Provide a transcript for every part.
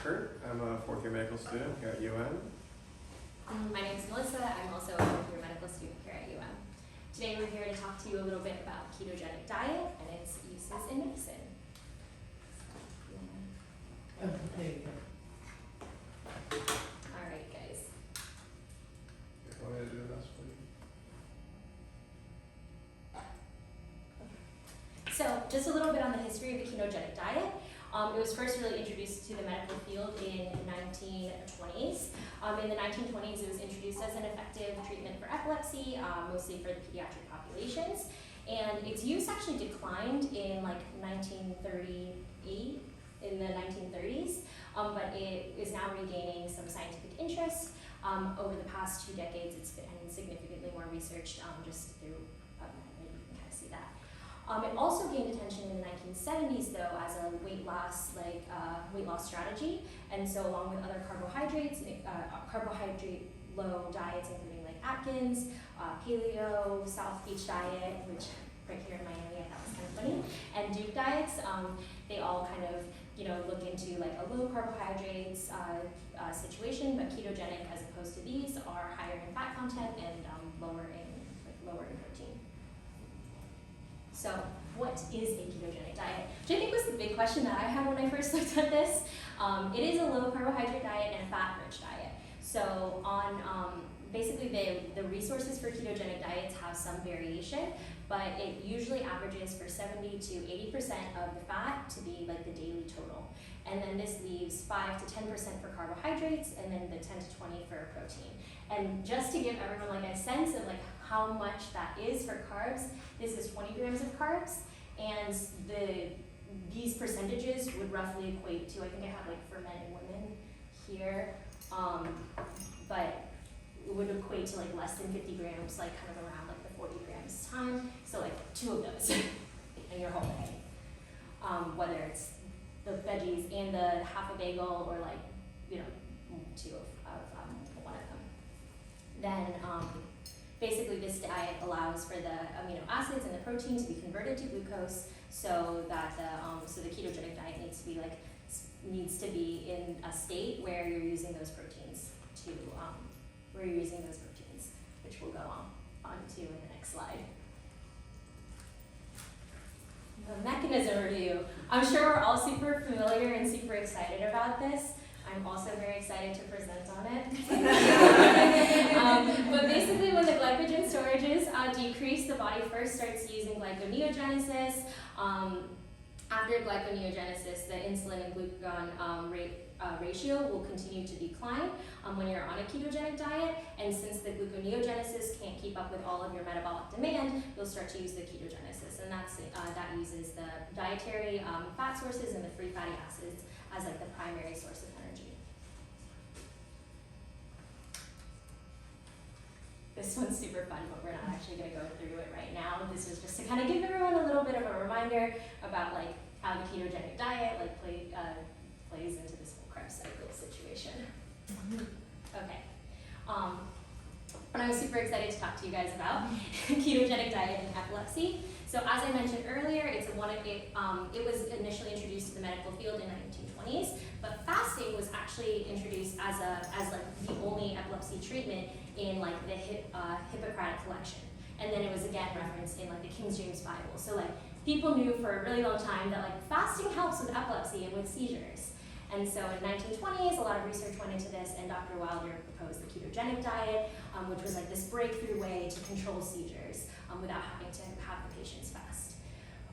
Kurt. I'm a fourth year medical student here at UM. My name is Melissa. I'm also a fourth year medical student here at UM. Today we're here to talk to you a little bit about ketogenic diet and its uses in medicine. Oh, there you go. All right, guys. You want me to do this, please? So just a little bit on the history of the ketogenic diet. It was first really introduced to the medical field in the 1920s. In the 1920s, it was introduced as an effective treatment for epilepsy, mostly for the pediatric populations. And its use actually declined in like 1938, in the 1930s, but it is now regaining some scientific interest. Over the past 2 decades, it's been significantly more researched just through you can kind of see that. It also gained attention in the 1970s, though, as a weight loss strategy, and so along with other carbohydrates, carbohydrate-low diets, including like Atkins, Paleo, South Beach diet, which right here in Miami I thought was kind of funny, and Duke diets. They all kind of look into like a low carbohydrates situation, but ketogenic, as opposed to these, are higher in fat content and lower in protein. So what is a ketogenic diet? Which I think was the big question that I had when I first looked at this. It is a low carbohydrate diet and a fat-rich diet. So on basically the resources for ketogenic diets have some variation, but it usually averages for 70 to 80% of the fat to be like the daily total. And then this leaves 5 to 10% for carbohydrates, and then the 10 to 20 for protein. And just to give everyone like a sense of like how much that is for carbs, this is 20 grams of carbs, and these percentages would roughly equate to, I think I have like for men and women here, but it would equate to like less than 50 grams, like kind of around like the 40 grams time. So like 2 of those in your whole day. Whether it's the veggies and the half a bagel, or like 2 of one of them. Then basically this diet allows for the amino acids and the protein to be converted to glucose, so that the ketogenic diet needs to be in a state where you're using those proteins which we'll go on to in the next slide. The mechanism review. I'm sure we're all super familiar and super excited about this. I'm also very excited to present on it. But basically, when the glycogen storages decrease, the body first starts using glyconeogenesis. After glyconeogenesis, the insulin and glucagon ratio will continue to decline when you're on a ketogenic diet. And since the gluconeogenesis can't keep up with all of your metabolic demand, you'll start to use the ketogenesis, and that uses the dietary fat sources and the free fatty acids as like the primary source of energy. This one's super fun, but we're not actually going to go through it right now. This is just to kind of give everyone a little bit of a reminder about like how the ketogenic diet plays into this whole Krebs cycle situation. Okay. And I was super excited to talk to you guys about ketogenic diet and epilepsy. So as I mentioned earlier, it was initially introduced to the medical field in the 1920s, but fasting was actually introduced as like the only epilepsy treatment in like the Hippocratic collection. And then it was again referenced in like the King James Bible. So like people knew for a really long time that like fasting helps with epilepsy and with seizures. And so in the 1920s, a lot of research went into this, and Dr. Wilder proposed the ketogenic diet, which was like this breakthrough way to control seizures without having to have the patients fast.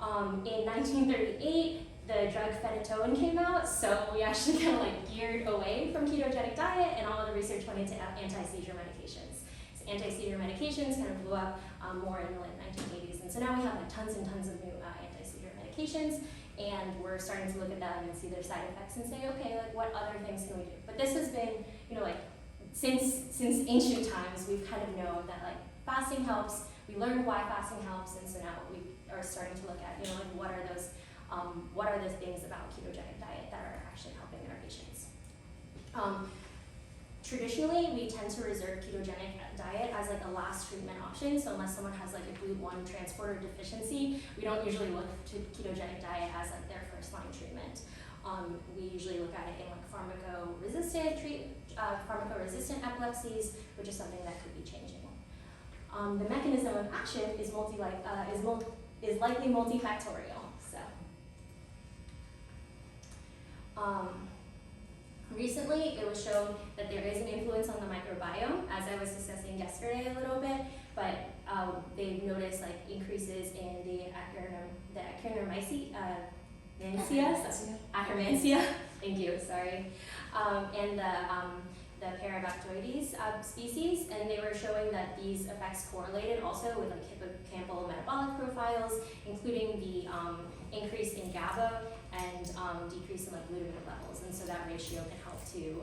In 1938, the drug phenytoin came out, so we actually kind of like geared away from ketogenic diet, and all of the research went into anti-seizure medications. So anti-seizure medications kind of blew up more in the late 1980s, and so now we have like tons and tons of new anti-seizure medications. And we're starting to look at them and see their side effects and say, okay, like what other things can we do? But this has been, like since ancient times, we've kind of known that like fasting helps. We learned why fasting helps, and so now we are starting to look at, like what are the things about ketogenic diet that are actually helping our patients. Traditionally, we tend to reserve ketogenic diet as like a last treatment option. So unless someone has like a GLUT1 transporter deficiency, we don't usually look to ketogenic diet as like their first line treatment. We usually look at it in like pharmacoresistant epilepsies, which is something that could be changing. The mechanism of action is likely multifactorial. So, recently it was shown that there is an influence on the microbiome, as I was discussing yesterday a little bit, but they've noticed like increases in the Akkermansia, thank you, sorry, and the Parabactoides species, and they were showing that these effects correlated also with like hippocampal metabolic profiles, including the increase in GABA and decrease in like glutamate levels, and so that ratio can help to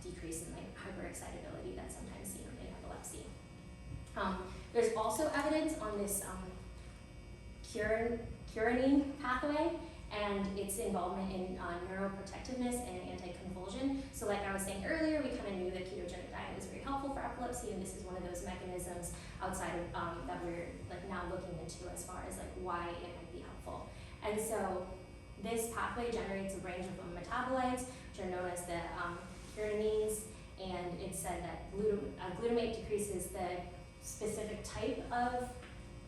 decrease in like hyperexcitability that's sometimes seen in epilepsy. There's also evidence on this curinin pathway and its involvement in neuroprotectiveness and anticonvulsion. So like I was saying earlier, we kind of knew that ketogenic diet was very helpful for epilepsy, and this is one of those mechanisms outside of that we're like now looking into as far as like why it might be helpful. And so this pathway generates a range of metabolites, which are known as the curinines, and it said that glutamate decreases the specific type of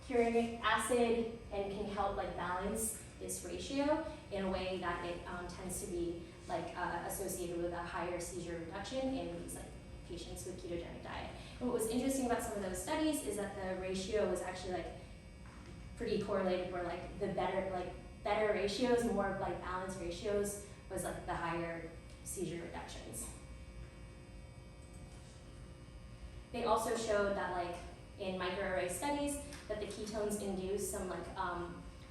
curinic acid and can help like balance this ratio in a way that it tends to be like associated with a higher seizure reduction in these like patients with ketogenic diet. And what was interesting about some of those studies is that the ratio was actually like pretty correlated, where like the better ratios, more like balanced ratios, was like the higher seizure reductions. They also showed that like in microarray studies that the ketones induce some like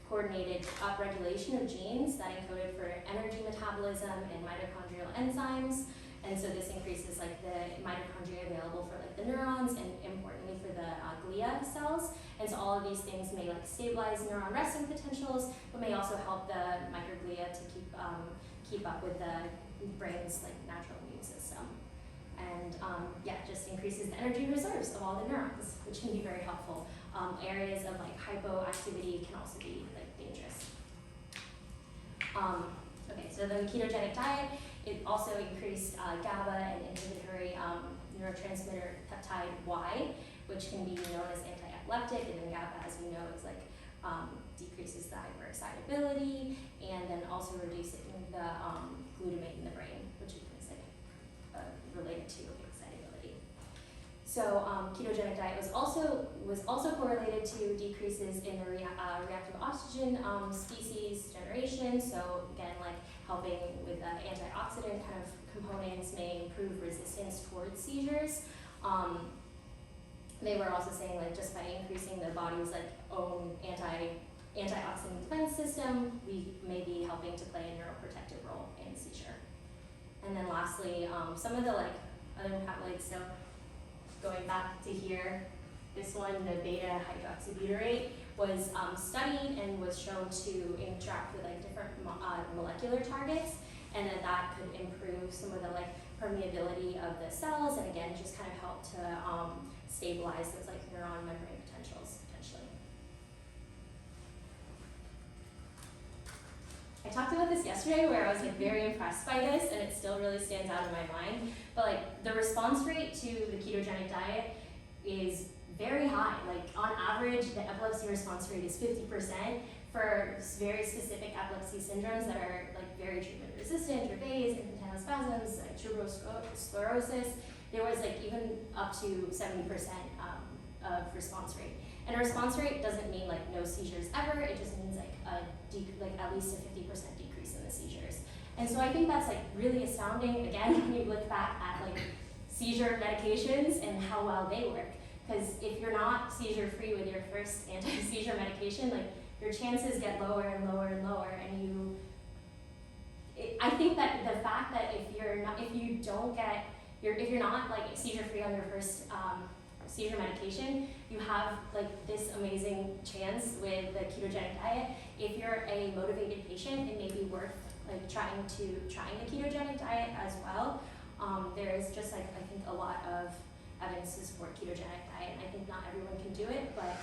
coordinated upregulation of genes that encoded for energy metabolism and mitochondrial enzymes, and so this increases like the mitochondria available for like the neurons and importantly for the glia cells. And so all of these things may like stabilize neuron resting potentials, but may also help the microglia to keep up with the brain's like natural immune system. And just increases the energy reserves of all the neurons, which can be very helpful. Areas of like hypoactivity can also be like dangerous. So the ketogenic diet, it also increased GABA and inhibitory neurotransmitter peptide Y, which can be known as anti-epileptic, and then GABA, as we know, is like decreases the hyperexcitability and then also reducing the glutamate in the brain, which is like related to excitability. So ketogenic diet was also correlated to decreases in the reactive oxygen species generation. So again, like helping with antioxidant kind of components may improve resistance towards seizures. They were also saying like just by increasing the body's like own antioxidant defense system, we may be helping to play a neuroprotective role in seizure. And then lastly, some of the like other metabolites. So going back to here, this one, the beta hydroxybutyrate, was studied and was shown to interact with like different molecular targets, and then that could improve some of the like permeability of the cells, and again just kind of help to stabilize those like neuron membrane potentials potentially. I talked about this yesterday where I was like very impressed by this, and it still really stands out in my mind. But like the response rate to the ketogenic diet is very high. Like on average, the epilepsy response rate is 50% for very specific epilepsy syndromes that are like very treatment resistant, Dravet's, infantile spasms, like tuberous sclerosis. There was like even up to 70% of response rate. And a response rate doesn't mean like no seizures ever. It just means like at least a 50% decrease in the seizures. And so I think that's like really astounding. Again, when you look back at like seizure medications and how well they work. Because if you're not seizure-free with your first anti-seizure medication, like your chances get lower and lower and lower, and I think that the fact that if you're not like seizure-free on your first seizure medication, you have like this amazing chance with the ketogenic diet. If you're a motivated patient, it may be worth like trying the ketogenic diet as well. There is just like I think a lot of evidence to support ketogenic diet, and I think not everyone can do it, but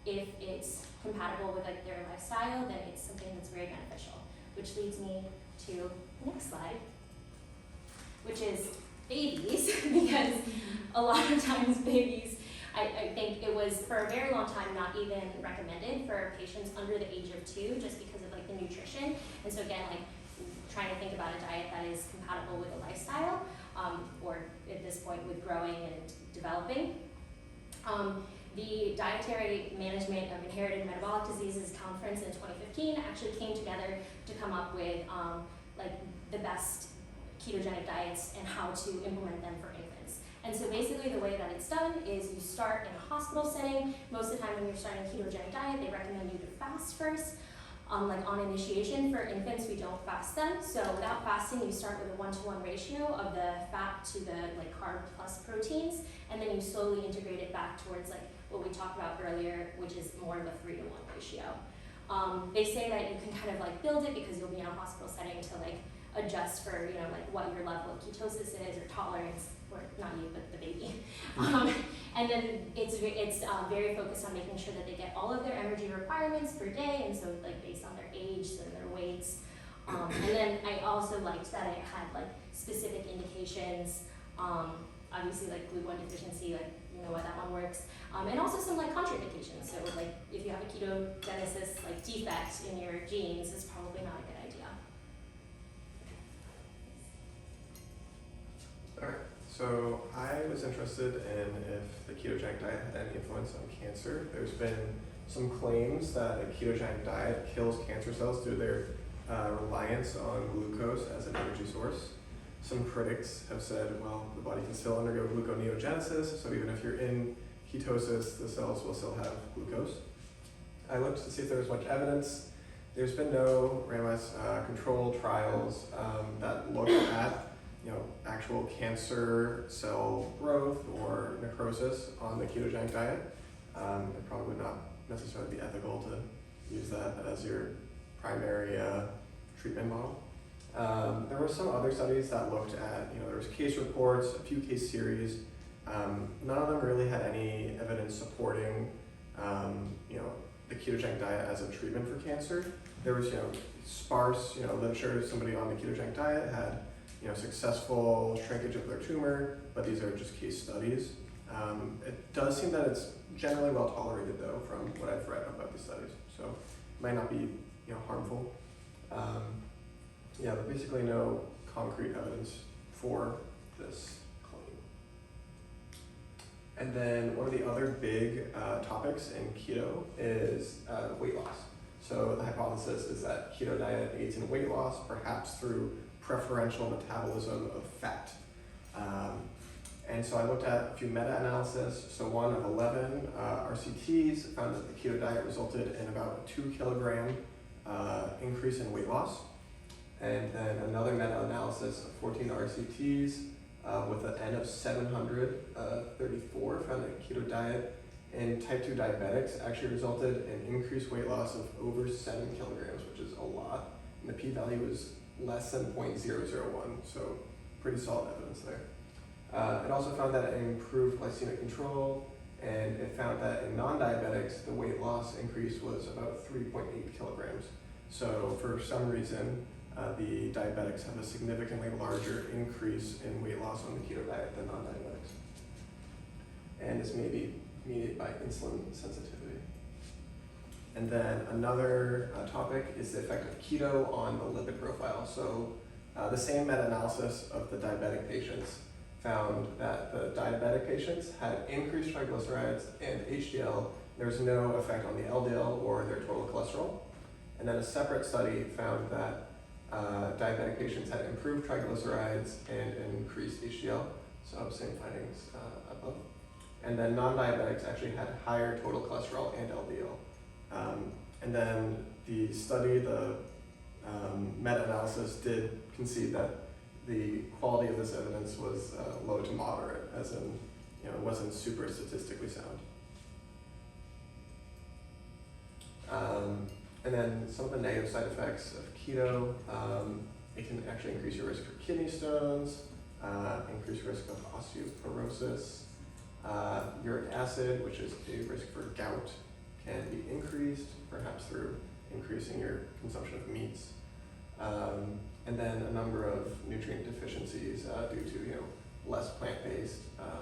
if it's compatible with like their lifestyle, then it's something that's very beneficial. which leads me to the next slide, which is babies, because a lot of times babies, I think it was for a very long time not even recommended for patients under the age of 2 just because of like the nutrition. And so again, like trying to think about a diet that is compatible with a lifestyle, or at this point with growing and developing. The Dietary Management of Inherited Metabolic Diseases Conference in 2015 actually came together to come up with like the best ketogenic diets and how to implement them for infants. And so basically the way that it's done is you start in a hospital setting. Most of the time when you're starting a ketogenic diet, they recommend you to fast first. Like on initiation for infants, we don't fast them. So without fasting, you start with a 1-to-1 ratio of the fat to the like carb plus proteins, and then you slowly integrate it back towards like what we talked about earlier, which is more of a 3-to-1 ratio. They say that you can kind of like build it because you'll be in a hospital setting to like adjust for, you know, like what your level of ketosis is or tolerance, or not you, but the baby. And then it's very focused on making sure that they get all of their energy requirements per day, and so like based on their age and their weights. And then I also liked that it had like specific indications, obviously like glucose deficiency, like you know why that one works, and also some like contraindications. So like if you have a ketogenesis like defect in your genes, it's probably not a good idea. Alright, so I was interested in if the ketogenic diet had any influence on cancer. There's been some claims that a ketogenic diet kills cancer cells due to their reliance on glucose as an energy source. Some critics have said, well, the body can still undergo gluconeogenesis, so even if you're in ketosis, the cells will still have glucose. I looked to see if there was much evidence. There's been no randomized controlled trials that look at actual cancer cell growth or necrosis on the ketogenic diet. It probably would not necessarily be ethical to use that as your primary treatment model. There were some other studies that looked at, there was case reports, a few case series. None of them really had any evidence supporting, the ketogenic diet as a treatment for cancer. There was, sparse, literature. Somebody on the ketogenic diet had, successful shrinkage of their tumor, but these are just case studies. It does seem that it's generally well tolerated, though, from what I've read about these studies. So it might not be, harmful. But basically no concrete evidence for this claim. And then one of the other big topics in keto is weight loss. So the hypothesis is that keto diet aids in weight loss, perhaps through preferential metabolism of fat. And so I looked at a few meta-analysis. So one of 11 RCTs found that the keto diet resulted in about a 2 kilogram increase in weight loss. And then another meta-analysis of 14 RCTs with an N of 734 found that keto diet in type 2 diabetics actually resulted in increased weight loss of over 7 kilograms, which is a lot. And the p-value was less than 0.001, so pretty solid evidence there. It also found that it improved glycemic control, and it found that in non-diabetics, the weight loss increase was about 3.8 kilograms. So for some reason, the diabetics have a significantly larger increase in weight loss on the keto diet than non-diabetics. And this may be mediated by insulin sensitivity. And then another topic is the effect of keto on the lipid profile. So the same meta-analysis of the diabetic patients found that the diabetic patients had increased triglycerides and HDL. There was no effect on the LDL or their total cholesterol. And then a separate study found that diabetic patients had improved triglycerides and increased HDL. So same findings above. And then non-diabetics actually had higher total cholesterol and LDL. And then the study, the meta-analysis did concede that the quality of this evidence was low to moderate, as in, it wasn't super statistically sound. And then some of the negative side effects of keto, it can actually increase your risk for kidney stones, increase your risk of osteoporosis. Uric acid, which is a risk for gout, can be increased, perhaps through increasing your consumption of meats. and then a number of nutrient deficiencies due to less plant-based,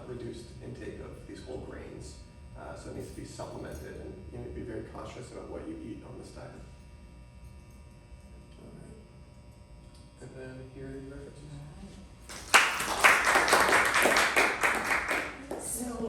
reduced intake of these whole grains. So it needs to be supplemented, and you need to be very cautious about what you eat on this diet. Alright. And then here are the references